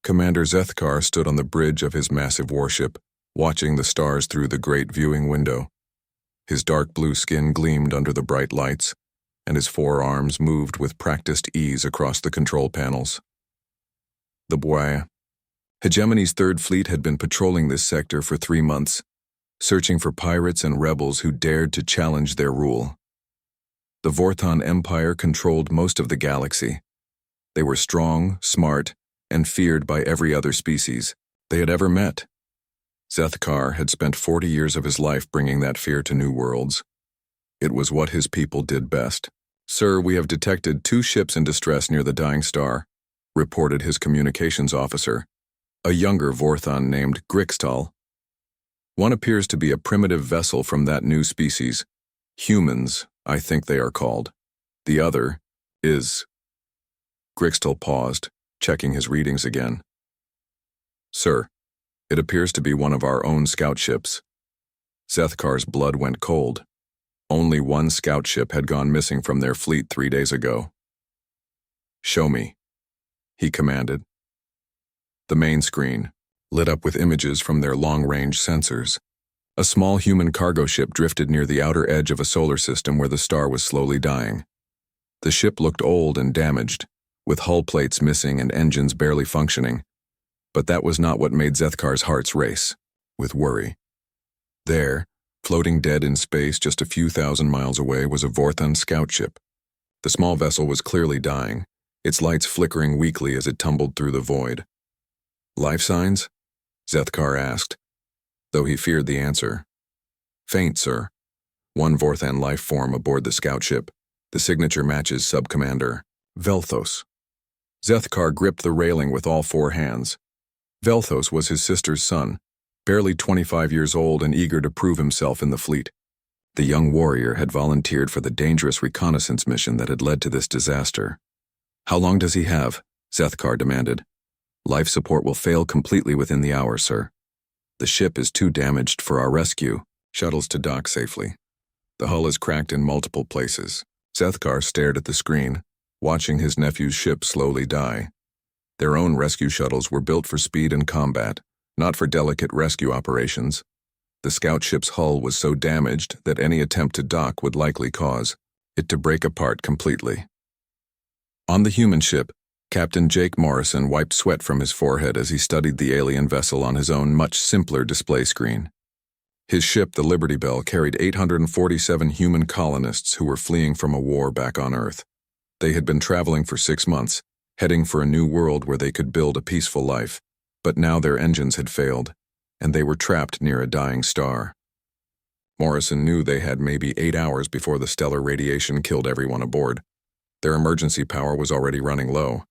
Commander Zethkar stood on the bridge of his massive warship, watching the stars through the great viewing window. His dark blue skin gleamed under the bright lights, and his forearms moved with practiced ease across the control panels. The Bois. Hegemony's Third Fleet had been patrolling this sector for 3 months, searching for pirates and rebels who dared to challenge their rule. The Vorthon Empire controlled most of the galaxy. They were strong, smart, and feared by every other species they had ever met. Zethkar had spent 40 years of his life bringing that fear to new worlds. It was what his people did best. "Sir, we have detected 2 ships in distress near the dying star," reported his communications officer, a younger Vorthon named Grixtal. "One appears to be a primitive vessel from that new species. Humans, I think they are called. The other is..." Grixtal paused, checking his readings again. "Sir, it appears to be one of our own scout ships." Zethkar's blood went cold. Only one scout ship had gone missing from their fleet 3 days ago. "Show me," he commanded. The main screen, lit up with images from their long-range sensors. A small human cargo ship drifted near the outer edge of a solar system where the star was slowly dying. The ship looked old and damaged, with hull plates missing and engines barely functioning. But that was not what made Zethkar's hearts race, with worry. There, floating dead in space just a few thousand miles away, was a Vorthon scout ship. The small vessel was clearly dying, its lights flickering weakly as it tumbled through the void. "Life signs?" Zethkar asked, though he feared the answer. "Faint, sir. One Vorthon life form aboard the scout ship. The signature matches Subcommander Velthos." Zethkar gripped the railing with all 4 hands. Velthos was his sister's son, barely 25 years old and eager to prove himself in the fleet. The young warrior had volunteered for the dangerous reconnaissance mission that had led to this disaster. "How long does he have?" Zethkar demanded. "Life support will fail completely within the hour, sir. The ship is too damaged for our rescue shuttles to dock safely. The hull is cracked in multiple places." Zethkar stared at the screen, watching his nephew's ship slowly die. Their own rescue shuttles were built for speed and combat, not for delicate rescue operations. The scout ship's hull was so damaged that any attempt to dock would likely cause it to break apart completely. On the human ship, Captain Jake Morrison wiped sweat from his forehead as he studied the alien vessel on his own much simpler display screen. His ship, the Liberty Bell, carried 847 human colonists who were fleeing from a war back on Earth. They had been traveling for 6 months, heading for a new world where they could build a peaceful life, but now their engines had failed, and they were trapped near a dying star. Morrison knew they had maybe 8 hours before the stellar radiation killed everyone aboard. Their emergency power was already running low.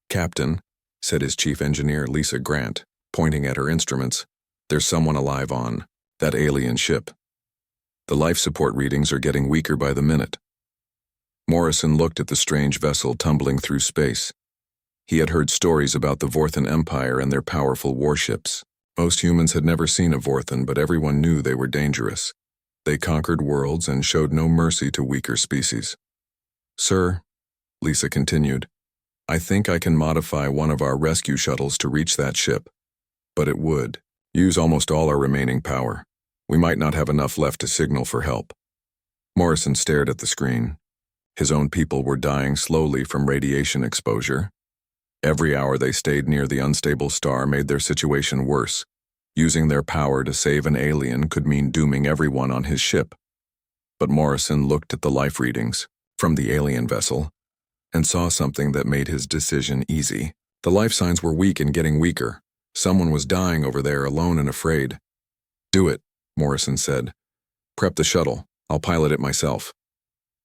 "Captain," said his chief engineer, Lisa Grant, pointing at her instruments, "there's someone alive on that alien ship. The life support readings are getting weaker by the minute." Morrison looked at the strange vessel tumbling through space. He had heard stories about the Vorthon Empire and their powerful warships. Most humans had never seen a Vorthon, but everyone knew they were dangerous. They conquered worlds and showed no mercy to weaker species. "Sir," Lisa continued, "I think I can modify one of our rescue shuttles to reach that ship. But it would use almost all our remaining power. We might not have enough left to signal for help." Morrison stared at the screen. His own people were dying slowly from radiation exposure. Every hour they stayed near the unstable star made their situation worse. Using their power to save an alien could mean dooming everyone on his ship. But Morrison looked at the life readings from the alien vessel and saw something that made his decision easy. The life signs were weak and getting weaker. Someone was dying over there, alone and afraid. "Do it," Morrison said. "Prep the shuttle. I'll pilot it myself."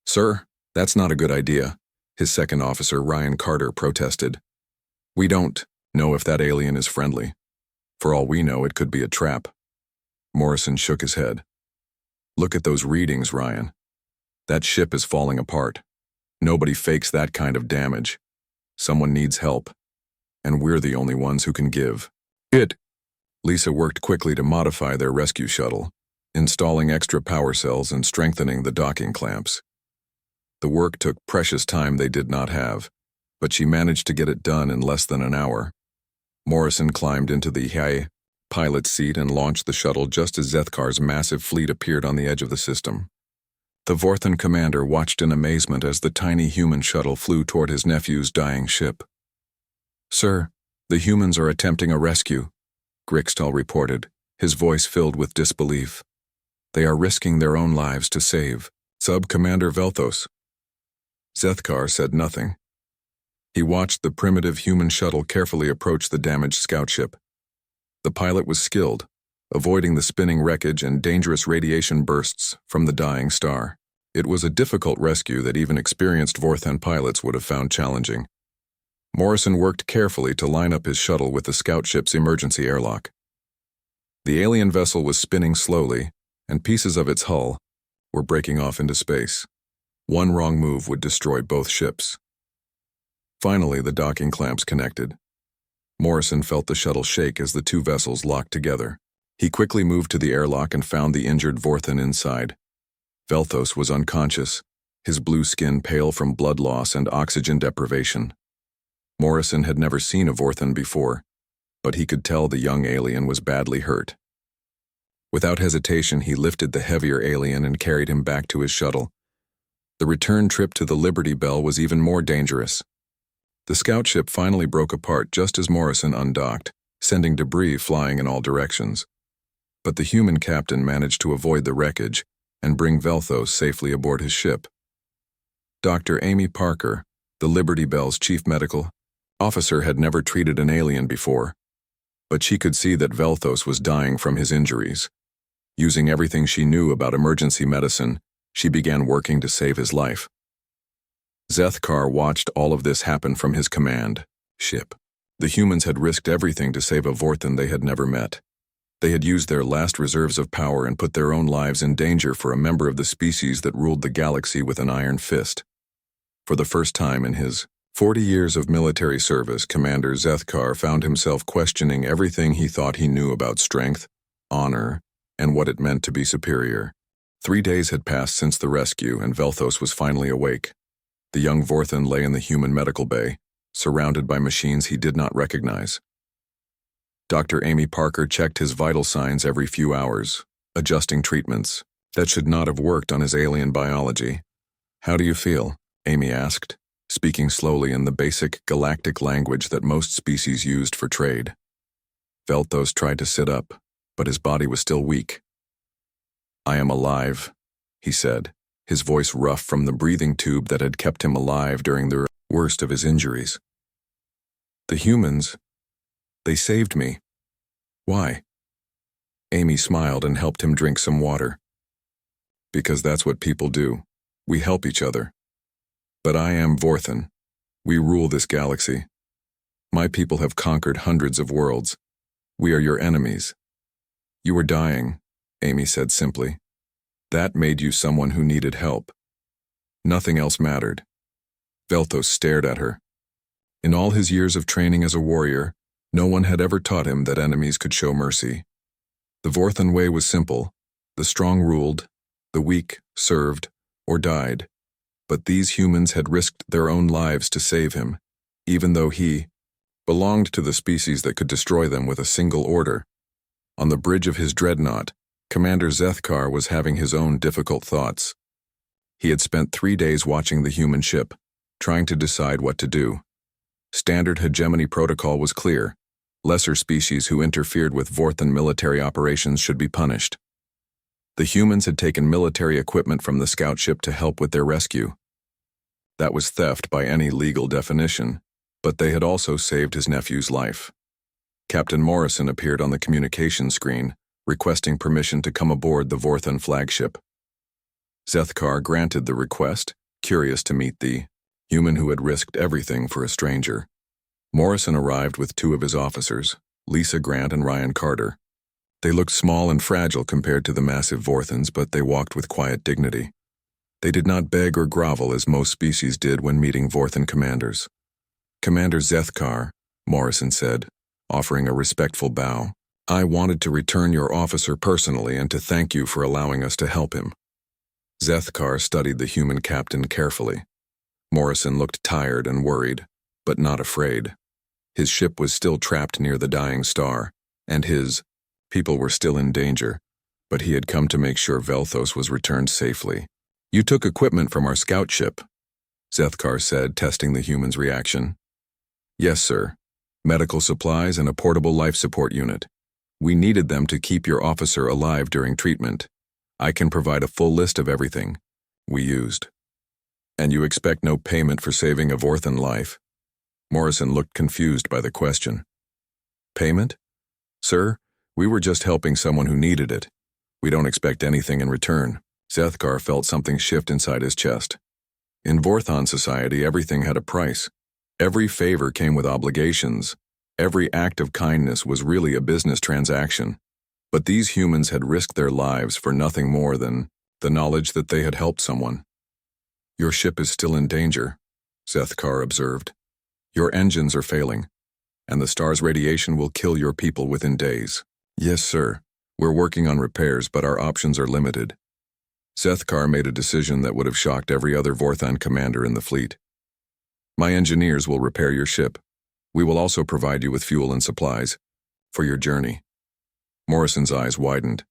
"Sir, that's not a good idea," his second officer, Ryan Carter, protested. "We don't know if that alien is friendly. For all we know, it could be a trap." Morrison shook his head. "Look at those readings, Ryan. That ship is falling apart. Nobody fakes that kind of damage. Someone needs help, and we're the only ones who can give it." Lisa worked quickly to modify their rescue shuttle, installing extra power cells and strengthening the docking clamps. The work took precious time they did not have, but she managed to get it done in less than an hour. Morrison climbed into the HFY pilot's seat and launched the shuttle just as Zethkar's massive fleet appeared on the edge of the system. The Vorthan commander watched in amazement as the tiny human shuttle flew toward his nephew's dying ship. "Sir, the humans are attempting a rescue," Grixtal reported, his voice filled with disbelief. "They are risking their own lives to save Sub-Commander Velthos." Zethkar said nothing. He watched the primitive human shuttle carefully approach the damaged scout ship. The pilot was skilled, avoiding the spinning wreckage and dangerous radiation bursts from the dying star. It was a difficult rescue that even experienced Vorthan pilots would have found challenging. Morrison worked carefully to line up his shuttle with the scout ship's emergency airlock. The alien vessel was spinning slowly, and pieces of its hull were breaking off into space. One wrong move would destroy both ships. Finally, the docking clamps connected. Morrison felt the shuttle shake as the two vessels locked together. He quickly moved to the airlock and found the injured Vorthan inside. Velthos was unconscious, his blue skin pale from blood loss and oxygen deprivation. Morrison had never seen a Vorthan before, but he could tell the young alien was badly hurt. Without hesitation, he lifted the heavier alien and carried him back to his shuttle. The return trip to the Liberty Bell was even more dangerous. The scout ship finally broke apart just as Morrison undocked, sending debris flying in all directions. But the human captain managed to avoid the wreckage and bring Velthos safely aboard his ship. Dr. Amy Parker, the Liberty Bell's chief medical officer, had never treated an alien before, but she could see that Velthos was dying from his injuries. Using everything she knew about emergency medicine, she began working to save his life. Zethkar watched all of this happen from his command ship. The humans had risked everything to save a Vorthan they had never met. They had used their last reserves of power and put their own lives in danger for a member of the species that ruled the galaxy with an iron fist. For the first time in his 40 years of military service, Commander Zethkar found himself questioning everything he thought he knew about strength, honor, and what it meant to be superior. 3 days had passed since the rescue, and Velthos was finally awake. The young Vorthan lay in the human medical bay, surrounded by machines he did not recognize. Dr. Amy Parker checked his vital signs every few hours, adjusting treatments that should not have worked on his alien biology. "How do you feel?" Amy asked, speaking slowly in the basic galactic language that most species used for trade. Velthos tried to sit up, but his body was still weak. "I am alive," he said, his voice rough from the breathing tube that had kept him alive during the worst of his injuries. "The humans, they saved me." "Why?" Amy smiled and helped him drink some water. "Because that's what people do. We help each other. But I am Vorthan. We rule this galaxy. My people have conquered hundreds of worlds. We are your enemies." "You were dying," Amy said simply. "That made you someone who needed help. Nothing else mattered." Velthos stared at her. In all his years of training as a warrior, no one had ever taught him that enemies could show mercy. The Vorthan way was simple. The strong ruled, the weak served, or died. But these humans had risked their own lives to save him, even though he belonged to the species that could destroy them with a single order. On the bridge of his dreadnought, Commander Zethkar was having his own difficult thoughts. He had spent 3 days watching the human ship, trying to decide what to do. Standard hegemony protocol was clear. Lesser species who interfered with Vorthan military operations should be punished. The humans had taken military equipment from the scout ship to help with their rescue. That was theft by any legal definition, but they had also saved his nephew's life. Captain Morrison appeared on the communication screen, requesting permission to come aboard the Vorthan flagship. Zethkar granted the request, curious to meet the human who had risked everything for a stranger. Morrison arrived with 2 of his officers, Lisa Grant and Ryan Carter. They looked small and fragile compared to the massive Vorthans, but they walked with quiet dignity. They did not beg or grovel as most species did when meeting Vorthan commanders. "Commander Zethkar," Morrison said, offering a respectful bow, "I wanted to return your officer personally and to thank you for allowing us to help him." Zethkar studied the human captain carefully. Morrison looked tired and worried, but not afraid. His ship was still trapped near the dying star, and his people were still in danger, but he had come to make sure Velthos was returned safely. "You took equipment from our scout ship," Zethkar said, testing the human's reaction. "Yes, sir. Medical supplies and a portable life support unit. We needed them to keep your officer alive during treatment. I can provide a full list of everything we used." "And you expect no payment for saving a Vorthan life?" Morrison looked confused by the question. "Payment? Sir, we were just helping someone who needed it. We don't expect anything in return." Zethkar felt something shift inside his chest. In Vorthan society, everything had a price. Every favor came with obligations. Every act of kindness was really a business transaction. But these humans had risked their lives for nothing more than the knowledge that they had helped someone. "Your ship is still in danger," Zethkar observed. "Your engines are failing, and the star's radiation will kill your people within days." "Yes, sir. We're working on repairs, but our options are limited." Zethkar made a decision that would have shocked every other Vorthan commander in the fleet. "My engineers will repair your ship. We will also provide you with fuel and supplies for your journey." Morrison's eyes widened.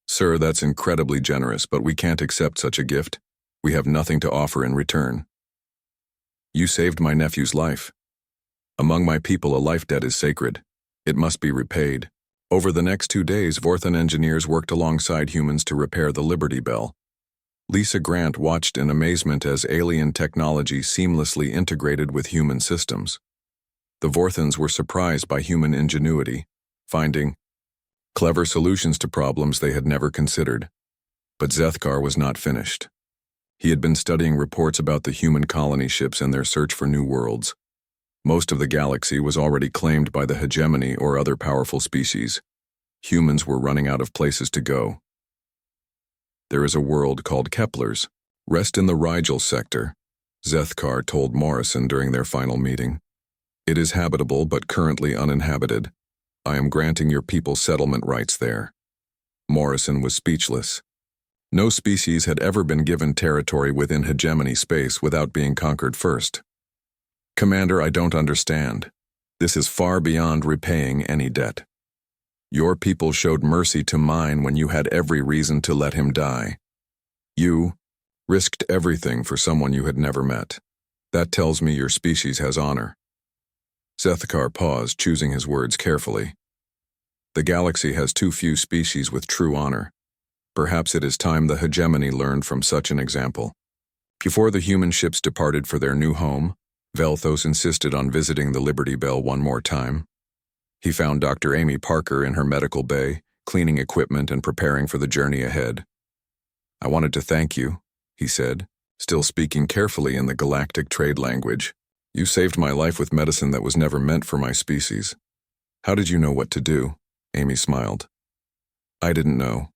"Sir, that's incredibly generous, but we can't accept such a gift. We have nothing to offer in return." "You saved my nephew's life. Among my people, a life debt is sacred. It must be repaid." Over the next 2 days, Vorthan engineers worked alongside humans to repair the Liberty Bell. Lisa Grant watched in amazement as alien technology seamlessly integrated with human systems. The Vorthans were surprised by human ingenuity, finding clever solutions to problems they had never considered. But Zethkar was not finished. He had been studying reports about the human colony ships and their search for new worlds. Most of the galaxy was already claimed by the hegemony or other powerful species. Humans were running out of places to go. "There is a world called Kepler's. Rest in the Rigel sector," Zethkar told Morrison during their final meeting. "It is habitable but currently uninhabited. I am granting your people settlement rights there." Morrison was speechless. No species had ever been given territory within hegemony space without being conquered first. "Commander, I don't understand. This is far beyond repaying any debt. Your people showed mercy to mine when you had every reason to let him die. You risked everything for someone you had never met. That tells me your species has honor." Zethkar paused, choosing his words carefully. "The galaxy has too few species with true honor. Perhaps it is time the hegemony learned from such an example." Before the human ships departed for their new home, Velthos insisted on visiting the Liberty Bell one more time. He found Dr. Amy Parker in her medical bay, cleaning equipment and preparing for the journey ahead. "I wanted to thank you," he said, still speaking carefully in the galactic trade language. "You saved my life with medicine that was never meant for my species." "How did you know what to do?" Amy smiled. "I didn't know.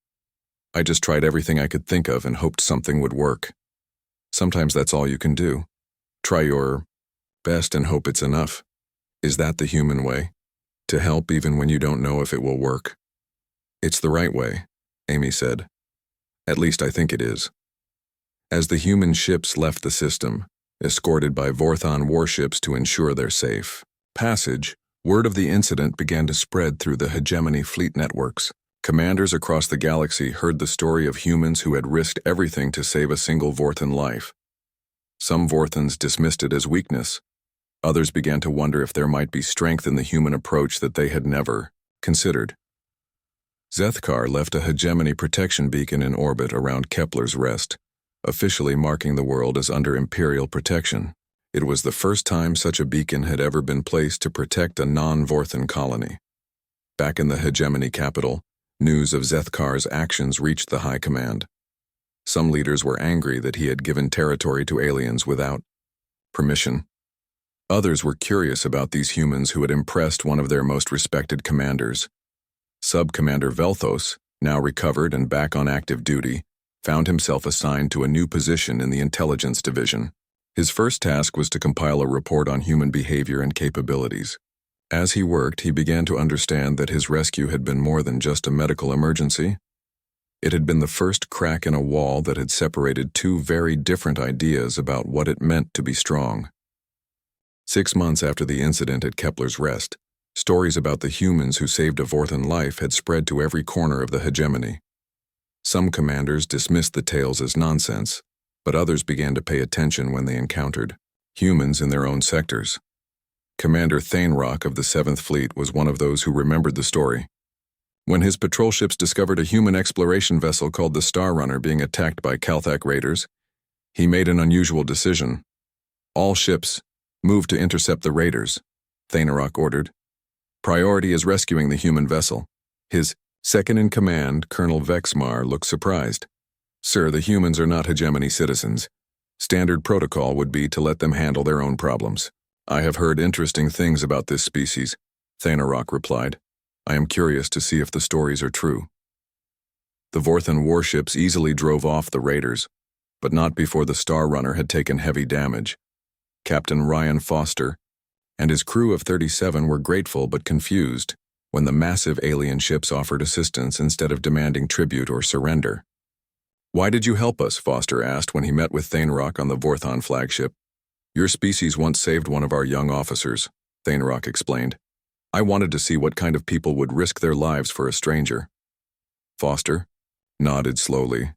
I just tried everything I could think of and hoped something would work. Sometimes that's all you can do. Try your best and hope it's enough. Is that the human way? To help even when you don't know if it will work?" "It's the right way," Amy said. "At least I think it is." As the human ships left the system, escorted by Vorthan warships to ensure their safe passage, word of the incident began to spread through the hegemony fleet networks. Commanders across the galaxy heard the story of humans who had risked everything to save a single Vorthan life. Some Vorthans dismissed it as weakness. Others began to wonder if there might be strength in the human approach that they had never considered. Zethkar left a hegemony protection beacon in orbit around Kepler's rest, officially marking the world as under Imperial protection. It was the first time such a beacon had ever been placed to protect a non-Vorthan colony. Back in the hegemony capital, news of Zethkar's actions reached the high command. Some leaders were angry that he had given territory to aliens without permission. Others were curious about these humans who had impressed one of their most respected commanders. Sub-Commander Velthos, now recovered and back on active duty, found himself assigned to a new position in the intelligence division. His first task was to compile a report on human behavior and capabilities. As he worked, he began to understand that his rescue had been more than just a medical emergency. It had been the first crack in a wall that had separated two very different ideas about what it meant to be strong. 6 months after the incident at Kepler's Rest, stories about the humans who saved a Vorthan life had spread to every corner of the hegemony. Some commanders dismissed the tales as nonsense, but others began to pay attention when they encountered humans in their own sectors. Commander Thanerock of the 7th Fleet was one of those who remembered the story. When his patrol ships discovered a human exploration vessel called the Star Runner being attacked by Calthac raiders, he made an unusual decision. All ships, move to intercept the raiders, Thanerock ordered. Priority is rescuing the human vessel. His second-in-command, Colonel Vexmar, looked surprised. Sir, the humans are not hegemony citizens. Standard protocol would be to let them handle their own problems. I have heard interesting things about this species, Thanerock replied. I am curious to see if the stories are true. The Vorthan warships easily drove off the raiders, but not before the Star Runner had taken heavy damage. Captain Ryan Foster and his crew of 37 were grateful but confused when the massive alien ships offered assistance instead of demanding tribute or surrender. Why did you help us? Foster asked when he met with Thanerock on the Vorthan flagship. Your species once saved one of our young officers, Thanerock explained. I wanted to see what kind of people would risk their lives for a stranger. Foster nodded slowly.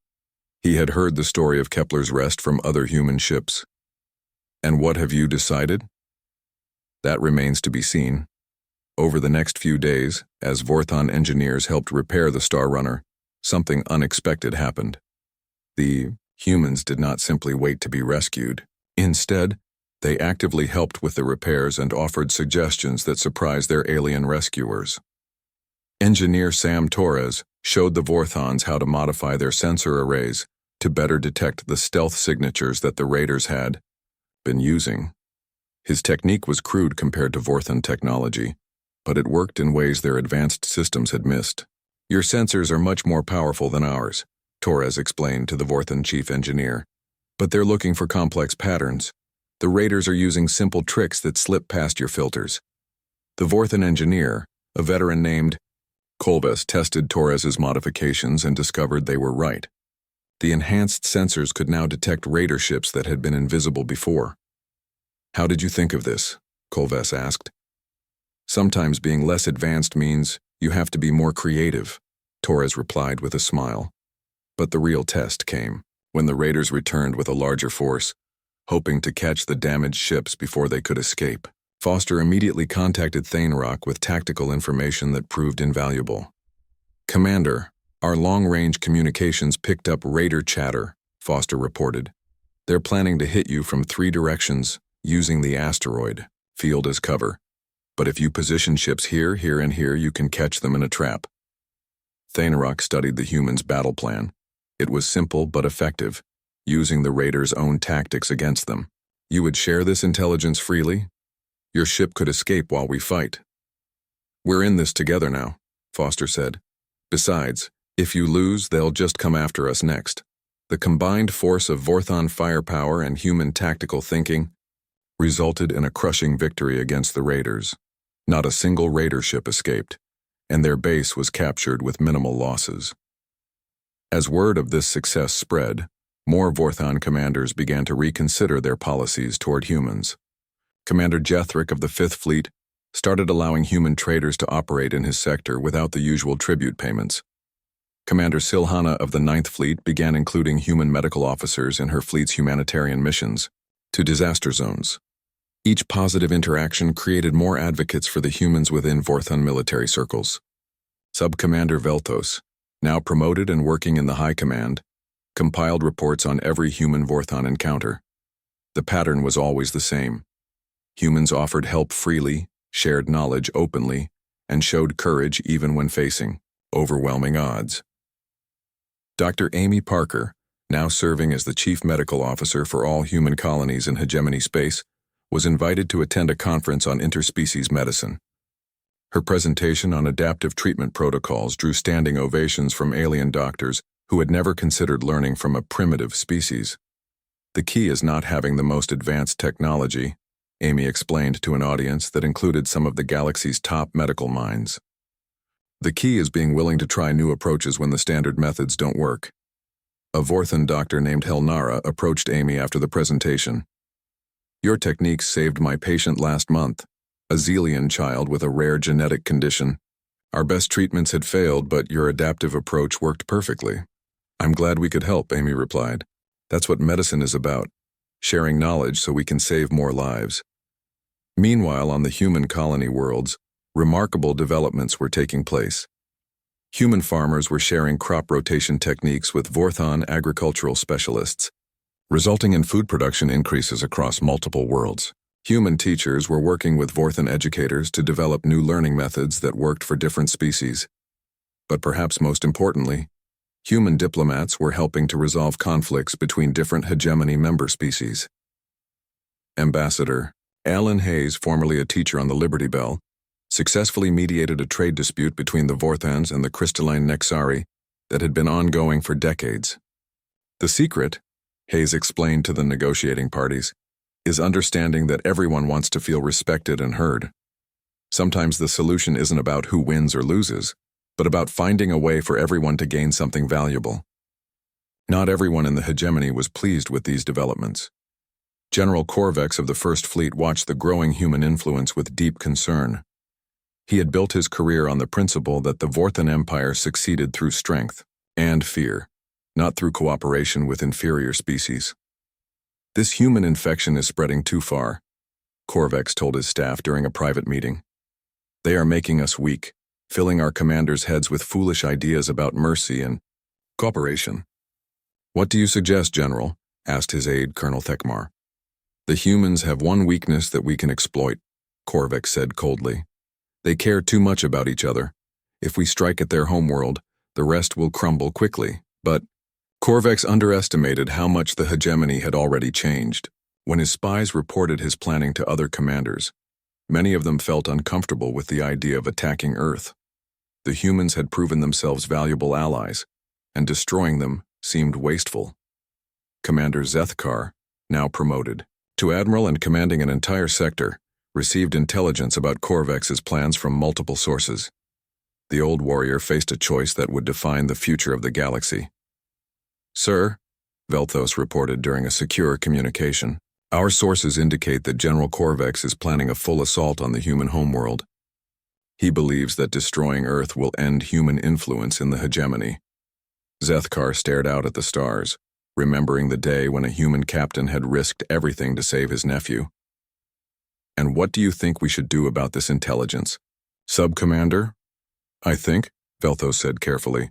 He had heard the story of Kepler's Rest from other human ships. And what have you decided? That remains to be seen. Over the next few days, as Vorthan engineers helped repair the Star Runner, something unexpected happened. The humans did not simply wait to be rescued. Instead, they actively helped with the repairs and offered suggestions that surprised their alien rescuers. Engineer Sam Torres showed the Vorthans how to modify their sensor arrays to better detect the stealth signatures that the raiders had been using. His technique was crude compared to Vorthan technology, but it worked in ways their advanced systems had missed. Your sensors are much more powerful than ours, Torres explained to the Vorthan chief engineer. But they're looking for complex patterns. The raiders are using simple tricks that slip past your filters. The Vorthan engineer, a veteran named Kolbes, tested Torres's modifications and discovered they were right. The enhanced sensors could now detect raider ships that had been invisible before. How did you think of this? Kolbes asked. Sometimes being less advanced means you have to be more creative, Torres replied with a smile. But the real test came when the raiders returned with a larger force, hoping to catch the damaged ships before they could escape. Foster immediately contacted Thanerock with tactical information that proved invaluable. Commander, our long-range communications picked up raider chatter, Foster reported. They're planning to hit you from 3 directions, using the asteroid field as cover. But if you position ships here, here, and here, you can catch them in a trap. Thanerock studied the humans' battle plan. It was simple but effective, using the raiders' own tactics against them. You would share this intelligence freely? Your ship could escape while we fight. We're in this together now, Foster said. Besides, if you lose, they'll just come after us next. The combined force of Vorthan firepower and human tactical thinking resulted in a crushing victory against the raiders. Not a single raider ship escaped, and their base was captured with minimal losses. As word of this success spread, more Vorthan commanders began to reconsider their policies toward humans. Commander Jethrick of the 5th Fleet started allowing human traders to operate in his sector without the usual tribute payments. Commander Silhana of the 9th Fleet began including human medical officers in her fleet's humanitarian missions to disaster zones. Each positive interaction created more advocates for the humans within Vorthan military circles. Sub-Commander Veltos, now promoted and working in the High Command, compiled reports on every human Vorthan encounter. The pattern was always the same. Humans offered help freely, shared knowledge openly, and showed courage even when facing overwhelming odds. Dr. Amy Parker, now serving as the Chief Medical Officer for all human colonies in hegemony space, was invited to attend a conference on interspecies medicine. Her presentation on adaptive treatment protocols drew standing ovations from alien doctors who had never considered learning from a primitive species. The key is not having the most advanced technology, Amy explained to an audience that included some of the galaxy's top medical minds. The key is being willing to try new approaches when the standard methods don't work. A Vorthan doctor named Helnara approached Amy after the presentation. Your techniques saved my patient last month, a Zelian child with a rare genetic condition. Our best treatments had failed, but your adaptive approach worked perfectly. I'm glad we could help, Amy replied. That's what medicine is about, sharing knowledge so we can save more lives. Meanwhile, on the human colony worlds, remarkable developments were taking place. Human farmers were sharing crop rotation techniques with Vorthon agricultural specialists, resulting in food production increases across multiple worlds. Human teachers were working with Vorthon educators to develop new learning methods that worked for different species. But perhaps most importantly, human diplomats were helping to resolve conflicts between different hegemony member species. Ambassador Alan Hayes, formerly a teacher on the Liberty Bell, successfully mediated a trade dispute between the Vorthons and the crystalline Nexari that had been ongoing for decades. The secret, Hayes explained to the negotiating parties, is understanding that everyone wants to feel respected and heard. Sometimes the solution isn't about who wins or loses, but about finding a way for everyone to gain something valuable. Not everyone in the hegemony was pleased with these developments. General Corvex of the First Fleet watched the growing human influence with deep concern. He had built his career on the principle that the Vorthon Empire succeeded through strength and fear, not through cooperation with inferior species. This human infection is spreading too far, Corvex told his staff during a private meeting. They are making us weak, filling our commanders' heads with foolish ideas about mercy and cooperation. What do you suggest, General? Asked his aide, Colonel Thekmar. The humans have one weakness that we can exploit, Corvex said coldly. They care too much about each other. If we strike at their homeworld, the rest will crumble quickly. But Corvex underestimated how much the hegemony had already changed. When his spies reported his planning to other commanders, many of them felt uncomfortable with the idea of attacking Earth. The humans had proven themselves valuable allies, and destroying them seemed wasteful. Commander Zethkar, now promoted to admiral and commanding an entire sector, received intelligence about Corvex's plans from multiple sources. The old warrior faced a choice that would define the future of the galaxy. Sir, Velthos reported during a secure communication, our sources indicate that General Corvex is planning a full assault on the human homeworld. He believes that destroying Earth will end human influence in the hegemony. Zethkar stared out at the stars, remembering the day when a human captain had risked everything to save his nephew. And what do you think we should do about this intelligence? Sub-Commander? I think, Velthos said carefully,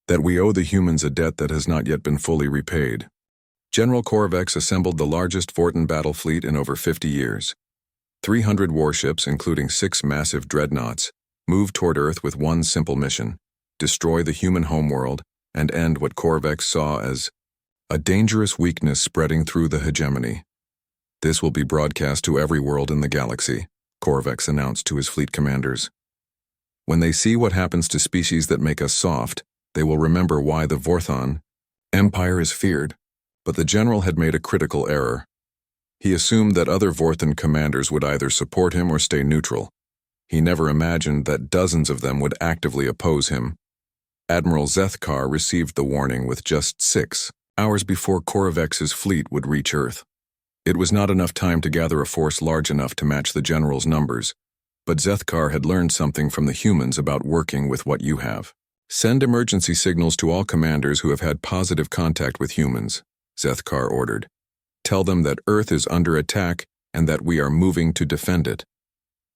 that we owe the humans a debt that has not yet been fully repaid. General Corvex assembled the largest Vorthon battle fleet in over 50 years. 300 warships, including 6 massive dreadnoughts, moved toward Earth with one simple mission: destroy the human homeworld and end what Corvex saw as a dangerous weakness spreading through the hegemony. This will be broadcast to every world in the galaxy, Corvex announced to his fleet commanders. When they see what happens to species that make us soft, they will remember why the Vorthon Empire is feared. But the general had made a critical error. He assumed that other Vorthon commanders would either support him or stay neutral. He never imagined that dozens of them would actively oppose him. Admiral Zethkar received the warning with just 6 hours before Corvex's fleet would reach Earth. It was not enough time to gather a force large enough to match the general's numbers, but Zethkar had learned something from the humans about working with what you have. Send emergency signals to all commanders who have had positive contact with humans, Zethkar ordered. Tell them that Earth is under attack and that we are moving to defend it.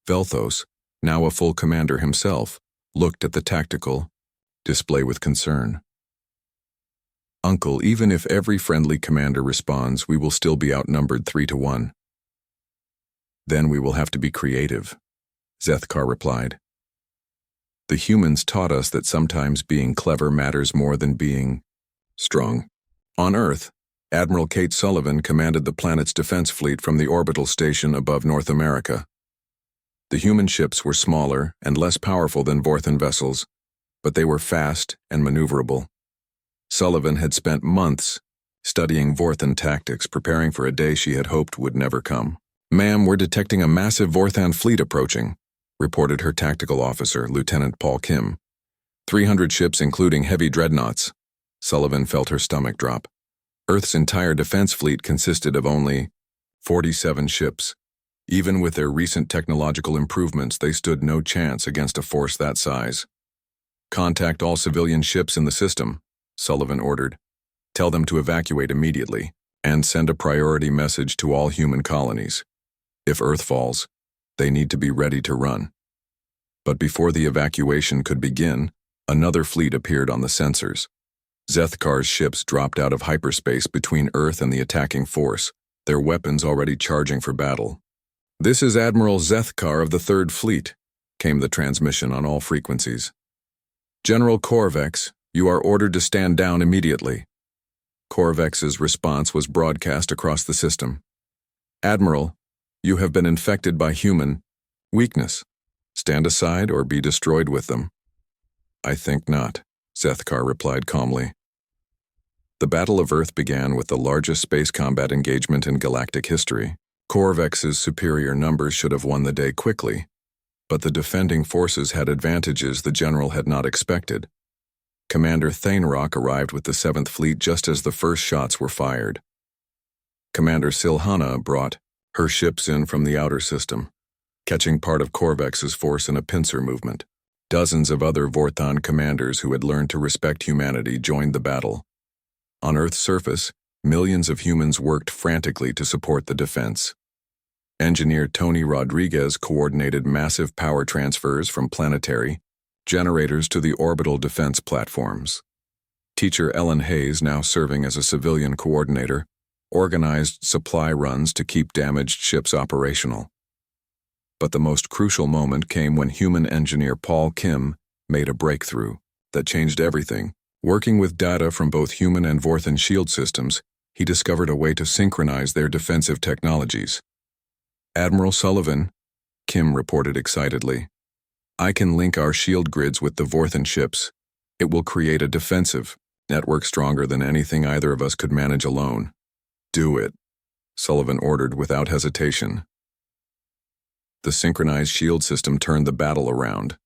Velthos, now a full commander himself, looked at the tactical display with concern. Uncle, even if every friendly commander responds, we will still be outnumbered 3-1. Then we will have to be creative, Zethkar replied. The humans taught us that sometimes being clever matters more than being strong. On Earth, Admiral Kate Sullivan commanded the planet's defense fleet from the orbital station above North America. The human ships were smaller and less powerful than Vorthon vessels, but they were fast and maneuverable. Sullivan had spent months studying Vorthon tactics, preparing for a day she had hoped would never come. Ma'am, we're detecting a massive Vorthon fleet approaching, reported her tactical officer, Lieutenant Paul Kim. 300 ships, including heavy dreadnoughts. Sullivan felt her stomach drop. Earth's entire defense fleet consisted of only 47 ships. Even with their recent technological improvements, they stood no chance against a force that size. Contact all civilian ships in the system, Sullivan ordered. Tell them to evacuate immediately, and send a priority message to all human colonies. If Earth falls, they need to be ready to run. But before the evacuation could begin, another fleet appeared on the sensors. Zethkar's ships dropped out of hyperspace between Earth and the attacking force, their weapons already charging for battle. "This is Admiral Zethkar of the Third Fleet," came the transmission on all frequencies. "General Korvex, you are ordered to stand down immediately." Korvex's response was broadcast across the system. "Admiral, you have been infected by human weakness. Stand aside or be destroyed with them." "I think not," Zethkar replied calmly. The Battle of Earth began with the largest space combat engagement in galactic history. Korvex's superior numbers should have won the day quickly, but the defending forces had advantages the general had not expected. Commander Thainrock arrived with the 7th Fleet just as the first shots were fired. Commander Silhana brought her ships in from the outer system, catching part of Korvex's force in a pincer movement. Dozens of other Vorthon commanders who had learned to respect humanity joined the battle. On Earth's surface, millions of humans worked frantically to support the defense. Engineer Tony Rodriguez coordinated massive power transfers from planetary generators to the orbital defense platforms. Teacher Ellen Hayes, now serving as a civilian coordinator, organized supply runs to keep damaged ships operational. But the most crucial moment came when human engineer Paul Kim made a breakthrough that changed everything. Working with data from both human and Vorthon shield systems, he discovered a way to synchronize their defensive technologies. "Admiral Sullivan," Kim reported excitedly, "I can link our shield grids with the Vorthon ships. It will create a defensive network stronger than anything either of us could manage alone." "Do it," Sullivan ordered without hesitation. The synchronized shield system turned the battle around.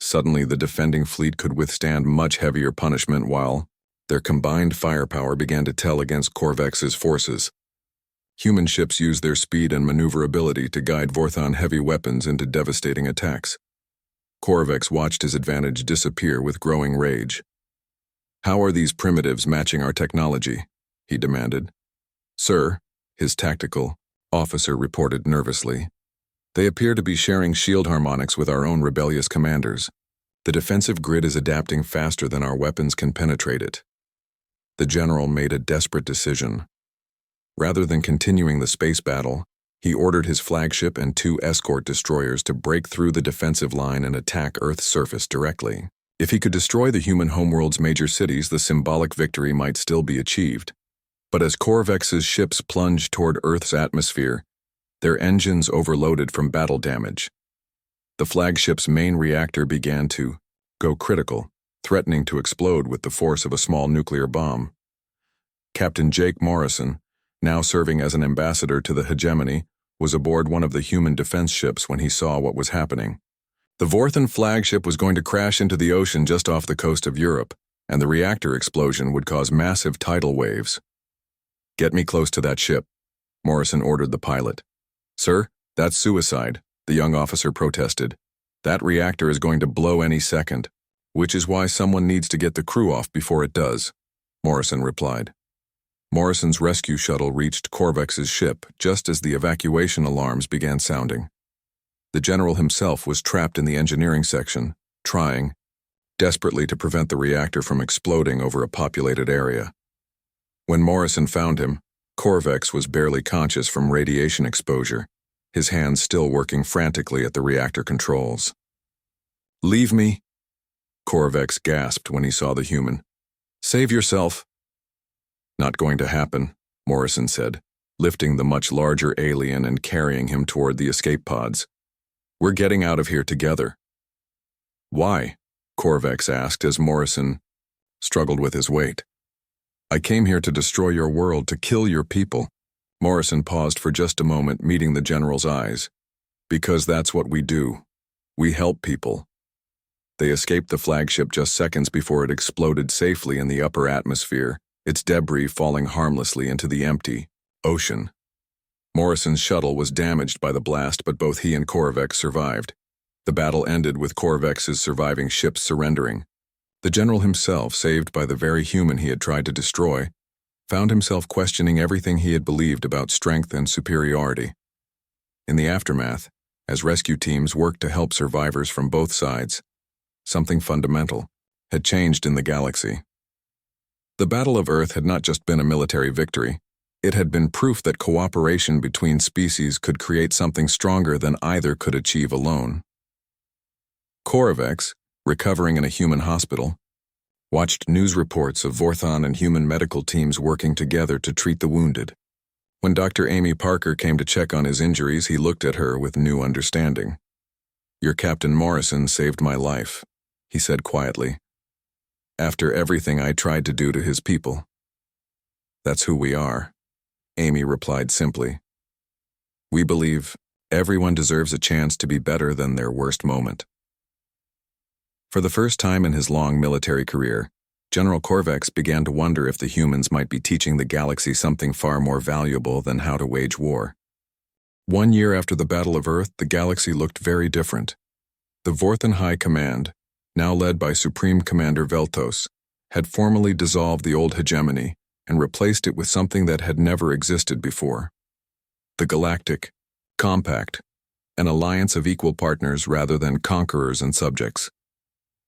Suddenly, the defending fleet could withstand much heavier punishment while their combined firepower began to tell against Korvex's forces. Human ships used their speed and maneuverability to guide Vorthon heavy weapons into devastating attacks. Korvex watched his advantage disappear with growing rage. "How are these primitives matching our technology?" he demanded. "Sir," his tactical officer reported nervously, "they appear to be sharing shield harmonics with our own rebellious commanders. The defensive grid is adapting faster than our weapons can penetrate it." The general made a desperate decision. Rather than continuing the space battle, he ordered his flagship and 2 escort destroyers to break through the defensive line and attack Earth's surface directly. If he could destroy the human homeworld's major cities, the symbolic victory might still be achieved. But as Korvex's ships plunged toward Earth's atmosphere, their engines overloaded from battle damage. The flagship's main reactor began to go critical, threatening to explode with the force of a small nuclear bomb. Captain Jake Morrison, now serving as an ambassador to the hegemony, was aboard one of the human defense ships when he saw what was happening. The Vorthon flagship was going to crash into the ocean just off the coast of Europe, and the reactor explosion would cause massive tidal waves. "Get me close to that ship," Morrison ordered the pilot. "Sir, that's suicide," the young officer protested. "That reactor is going to blow any second, which is why someone needs to get the crew off before it does," Morrison replied. Morrison's rescue shuttle reached Korvex's ship just as the evacuation alarms began sounding. The general himself was trapped in the engineering section, trying desperately to prevent the reactor from exploding over a populated area. When Morrison found him, Korvex was barely conscious from radiation exposure, his hands still working frantically at the reactor controls. "Leave me," Korvex gasped when he saw the human. "Save yourself." "Not going to happen," Morrison said, lifting the much larger alien and carrying him toward the escape pods. "We're getting out of here together." "Why?" Korvex asked as Morrison struggled with his weight. "I came here to destroy your world, to kill your people." Morrison paused for just a moment, meeting the general's eyes. "Because that's what we do. We help people." They escaped the flagship just seconds before it exploded safely in the upper atmosphere, its debris falling harmlessly into the empty ocean. Morrison's shuttle was damaged by the blast, but both he and Korvax survived. The battle ended with Korvax's surviving ships surrendering. The general himself, saved by the very human he had tried to destroy, found himself questioning everything he had believed about strength and superiority. In the aftermath, as rescue teams worked to help survivors from both sides, something fundamental had changed in the galaxy. The Battle of Earth had not just been a military victory, it had been proof that cooperation between species could create something stronger than either could achieve alone. Korvax, recovering in a human hospital, watched news reports of Vorthon and human medical teams working together to treat the wounded. When Dr. Amy Parker came to check on his injuries, he looked at her with new understanding. "Your Captain Morrison saved my life," he said quietly. "After everything I tried to do to his people." "That's who we are," Amy replied simply. "We believe everyone deserves a chance to be better than their worst moment." For the first time in his long military career, General Korvax began to wonder if the humans might be teaching the galaxy something far more valuable than how to wage war. 1 year after the Battle of Earth, the galaxy looked very different. The Vorthon High Command, now led by Supreme Commander Veltos, had formally dissolved the old hegemony and replaced it with something that had never existed before. The Galactic Compact, an alliance of equal partners rather than conquerors and subjects.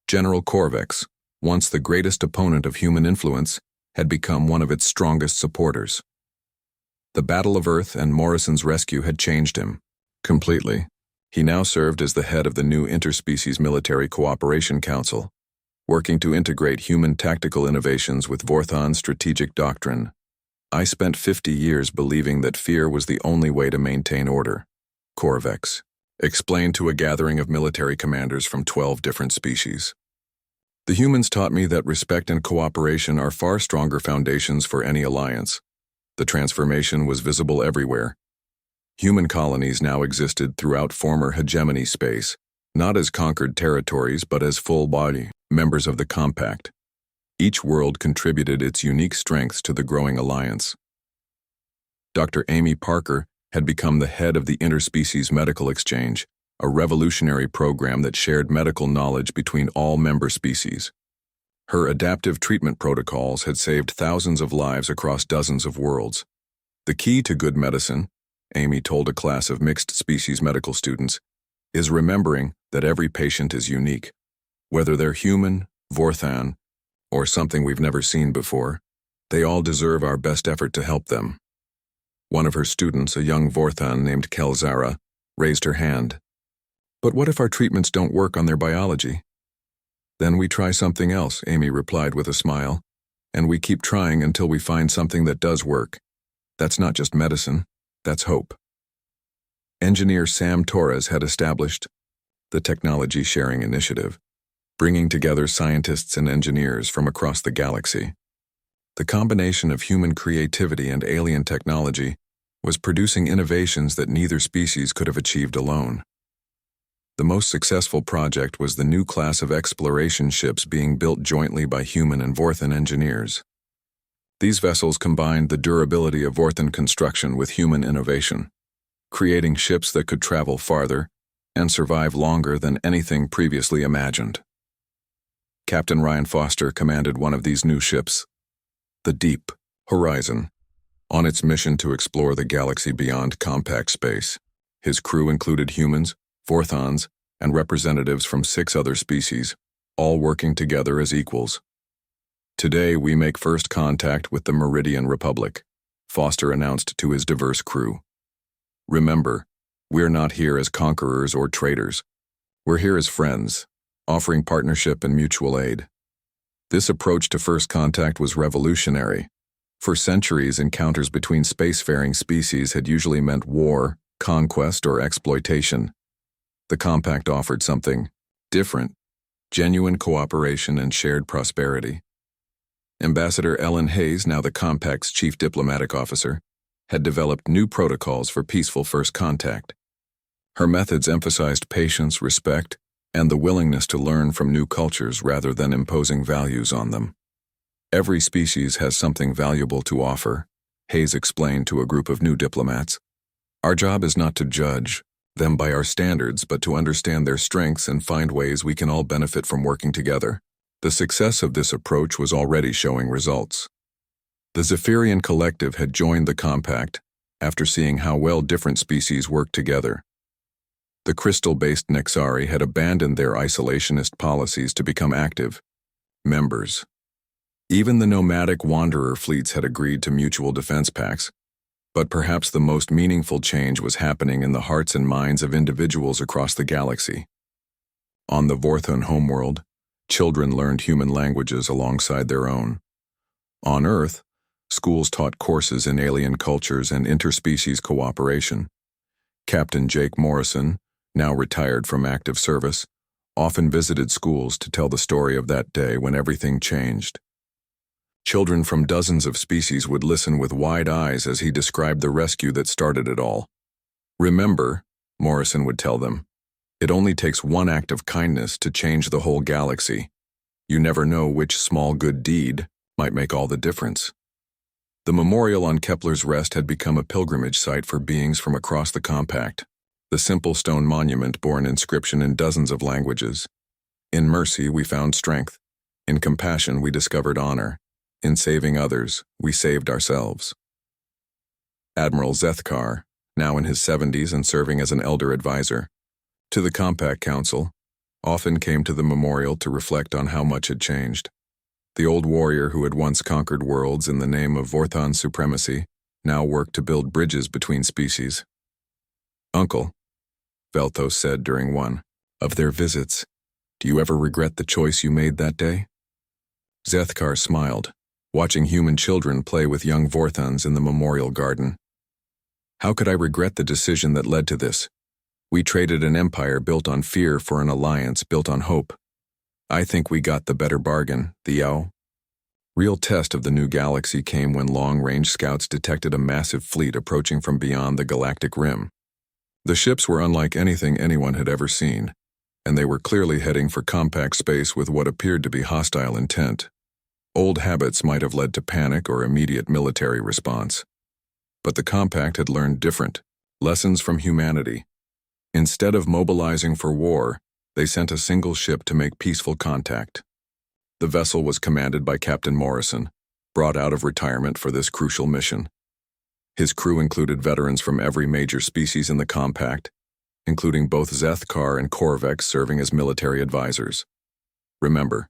General Korvax, once the greatest opponent of human influence, had become one of its strongest supporters. The Battle of Earth and Morrison's rescue had changed him completely. He now served as the head of the new Interspecies Military Cooperation Council, working to integrate human tactical innovations with Vorthon's strategic doctrine. "I spent 50 years believing that fear was the only way to maintain order," Korvax explained to a gathering of military commanders from 12 different species. "The humans taught me that respect and cooperation are far stronger foundations for any alliance." The transformation was visible everywhere. Human colonies now existed throughout former hegemony space, not as conquered territories but as full-body members of the Compact. Each world contributed its unique strengths to the growing alliance. Dr. Amy Parker had become the head of the Interspecies Medical Exchange, a revolutionary program that shared medical knowledge between all member species. Her adaptive treatment protocols had saved thousands of lives across dozens of worlds. "The key to good medicine," Amy told a class of mixed-species medical students, "is remembering that every patient is unique. Whether they're human, Vorthon, or something we've never seen before, they all deserve our best effort to help them." One of her students, a young Vorthon named Kelzara, raised her hand. "But what if our treatments don't work on their biology?" "Then we try something else," Amy replied with a smile. "And we keep trying until we find something that does work. That's not just medicine, that's hope." Engineer Sam Torres had established the Technology Sharing Initiative, bringing together scientists and engineers from across the galaxy. The combination of human creativity and alien technology was producing innovations that neither species could have achieved alone. The most successful project was the new class of exploration ships being built jointly by human and Vorthon engineers. These vessels combined the durability of Vorthon construction with human innovation, creating ships that could travel farther and survive longer than anything previously imagined. Captain Ryan Foster commanded one of these new ships, the Deep Horizon, on its mission to explore the galaxy beyond compact space. His crew included humans, Vorthons, and representatives from 6 other species, all working together as equals. "Today we make first contact with the Meridian Republic," Foster announced to his diverse crew. "Remember, we're not here as conquerors or traitors. We're here as friends, offering partnership and mutual aid." This approach to first contact was revolutionary. For centuries, encounters between spacefaring species had usually meant war, conquest, or exploitation. The Compact offered something different: genuine cooperation and shared prosperity. Ambassador Ellen Hayes, now the Compact's chief diplomatic officer, had developed new protocols for peaceful first contact. Her methods emphasized patience, respect, and the willingness to learn from new cultures rather than imposing values on them. "Every species has something valuable to offer," Hayes explained to a group of new diplomats. Our job is not to judge them by our standards, but to understand their strengths and find ways we can all benefit from working together. The success of this approach was already showing results. The Zephyrian Collective had joined the compact after seeing how well different species worked together. The crystal-based Nexari had abandoned their isolationist policies to become active members. Even the nomadic wanderer fleets had agreed to mutual defense pacts, but perhaps the most meaningful change was happening in the hearts and minds of individuals across the galaxy. On the Vorthon homeworld, children learned human languages alongside their own. On Earth, schools taught courses in alien cultures and interspecies cooperation. Captain Jake Morrison, now retired from active service, often visited schools to tell the story of that day when everything changed. Children from dozens of species would listen with wide eyes as he described the rescue that started it all. Remember, Morrison would tell them, it only takes one act of kindness to change the whole galaxy. You never know which small good deed might make all the difference. The memorial on Kepler's Rest had become a pilgrimage site for beings from across the compact. The simple stone monument bore an inscription in dozens of languages. In mercy, we found strength. In compassion, we discovered honor. In saving others, we saved ourselves. Admiral Zethkar, now in his 70s and serving as an elder advisor to the Compact Council, often came to the memorial to reflect on how much had changed. The old warrior who had once conquered worlds in the name of Vorthon supremacy now worked to build bridges between species. Uncle, Velthos said during one of their visits, do you ever regret the choice you made that day? Zethkar smiled, watching human children play with young Vorthons in the memorial garden. How could I regret the decision that led to this? We traded an empire built on fear for an alliance built on hope. I think we got the better bargain, the real test of the new galaxy came when long-range scouts detected a massive fleet approaching from beyond the galactic rim. The ships were unlike anything anyone had ever seen, and they were clearly heading for compact space with what appeared to be hostile intent. Old habits might have led to panic or immediate military response. But the compact had learned different lessons from humanity. Instead of mobilizing for war, they sent a single ship to make peaceful contact. The vessel was commanded by Captain Morrison, brought out of retirement for this crucial mission. His crew included veterans from every major species in the compact, including both Zethkar and Korvex serving as military advisors. Remember,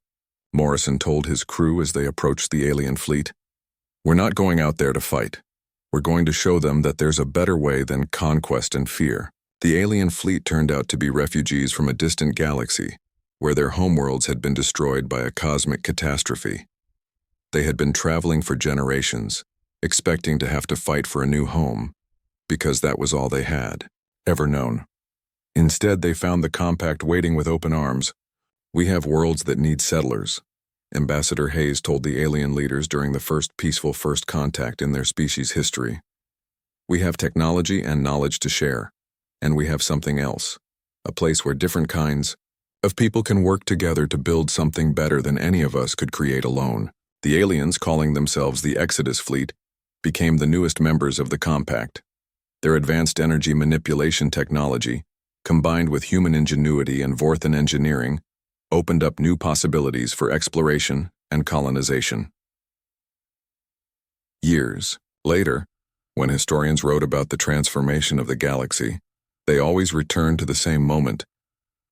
Morrison told his crew as they approached the alien fleet, we're not going out there to fight. We're going to show them that there's a better way than conquest and fear. The alien fleet turned out to be refugees from a distant galaxy, where their homeworlds had been destroyed by a cosmic catastrophe. They had been traveling for generations, expecting to have to fight for a new home, because that was all they had ever known. Instead, they found the compact waiting with open arms. We have worlds that need settlers, Ambassador Hayes told the alien leaders during the first peaceful first contact in their species' history. We have technology and knowledge to share, and we have something else, a place where different kinds of people can work together to build something better than any of us could create alone. The aliens, calling themselves the Exodus Fleet, became the newest members of the compact. Their advanced energy manipulation technology, combined with human ingenuity and Vorthon engineering, opened up new possibilities for exploration and colonization. Years later, when historians wrote about the transformation of the galaxy, they always returned to the same moment,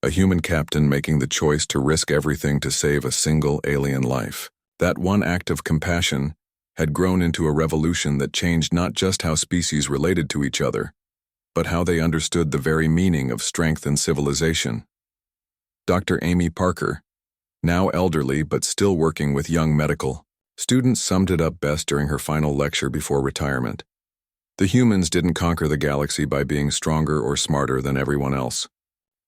a human captain making the choice to risk everything to save a single alien life. That one act of compassion had grown into a revolution that changed not just how species related to each other, but how they understood the very meaning of strength and civilization. Dr. Amy Parker, now elderly but still working with young medical students, summed it up best during her final lecture before retirement. The humans didn't conquer the galaxy by being stronger or smarter than everyone else.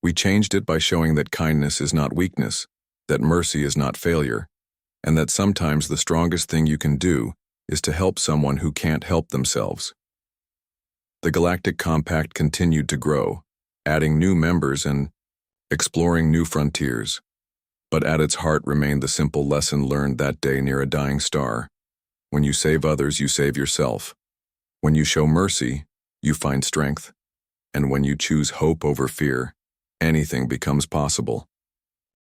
We changed it by showing that kindness is not weakness, that mercy is not failure, and that sometimes the strongest thing you can do is to help someone who can't help themselves. The Galactic Compact continued to grow, adding new members and exploring new frontiers, but at its heart remained the simple lesson learned that day near a dying star. When you save others, you save yourself. When you show mercy, you find strength. And when you choose hope over fear, anything becomes possible.